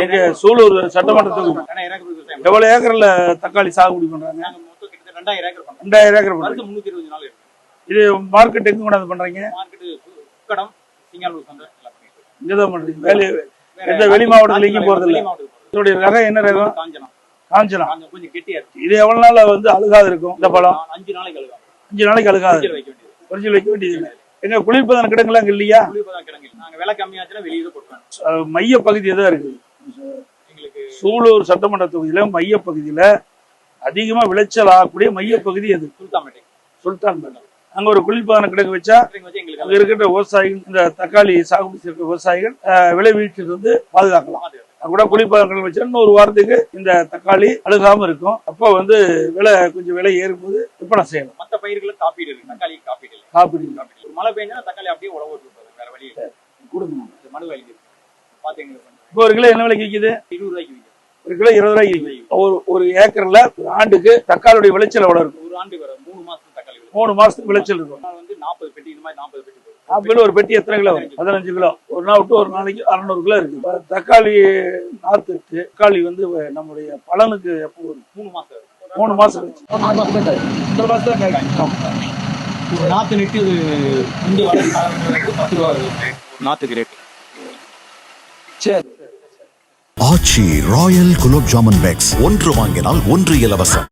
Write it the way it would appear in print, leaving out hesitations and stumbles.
எங்க சூலூர் சட்டமன்ற தொகுதி எவ்வளவு ஏக்கர்ல தக்காளி சாகுபடி பண்றாங்க? 2000 ஏக்கர் பண்றாங்க. இது மார்க்கெட் எங்க கொண்டாந்து பண்றீங்க? இங்கதான் பண்றீங்க. எந்த வெளி மாவட்டத்துல எங்கேயும் போறது இல்ல. இதோடைய ரகம் என்ன ரகம்? காஞ்சனா. இது எவ்வளவு நாள் வந்து அழுகாது இருக்கும் இந்த பழம்? 5 நாளைக்கு அழுகாது. ஒரிஜினல் வைக்க வேண்டியது. எங்க குளிர்பதன கிடங்குலாம் அங்க இல்லையா? மைய பகுதி தான் இருக்குது. சூலூர் சட்டமன்ற தொகுதியில மைய பகுதியில அதிகமா விளைச்சல் ஆகக்கூடிய மைய பகுதி எது? சுல்தான்பேட்டை. அங்க ஒரு குளிர்பதன கிடங்கு வச்சா அங்க இருக்கிற விவசாயிகள், இந்த தக்காளி சாகுபடி செய்யற விவசாயிகள் விளைவீட்டு வந்து பாதுகாக்கலாம். கூட குளிர்பதன கிடங்கு வச்சா இன்னும் ஒரு வாரத்துக்கு இந்த தக்காளி அழுகாம இருக்கும். அப்ப வந்து கொஞ்சம் விலை ஏறும்போது விற்பனை செய்யலாம். மற்ற பயிர்களுக்கு காப்பீடு இருக்கு, தக்காளி காப்பீடு காப்பீடு. மழை பெஞ்சா தக்காளி அப்படியே உழவு வேற வழி கொடுக்கணும். மனு வாங்கி பாத்தீங்க. இப்போ ஒரு கிலோ என்ன விலைக்கு விற்குது? 20 ரூபாய்க்கு விற்குது. ஒரு கிலோ 20 ரூபாய்க்கு விற்குது. ஒரு ஏக்கர்ல ஒரு ஆண்டுக்கு தக்காளியுடைய விளைச்சல் எவ்வளவு இருக்கும்? ஒரு ஆண்டு வர 3 மாசத்துக்கு தக்காளி 3 மாசத்துக்கு விளைச்சல் இருக்கும். வந்து 40 பெட்டி, இந்த மாதிரி 40 பெட்டி. ஆப்பிள் ஒரு பெட்டி எத்தனை கிலோ? 15 கிலோ. ஒரு நாள் விட்டு ஒரு நாளைக்கு 600 கிலோ இருக்கு. தக்காளி நாத்து தக்காளி வந்து நம்முடைய பலனுக்கு எப்போ வரும்? 3 மாசம். 3 மாசம் கழிச்சு. 3 மாசம் தான் காய்க்கும். ஒரு நாத்து நெட்டு இங்கே வர 10 ரூபா நாத்துக்கு ரேட். சரி. ஆச்சி ராயல் குலோப் ஜாமுன் பேக்ஸ் 1 வாங்கினால் 1 இலவசம்.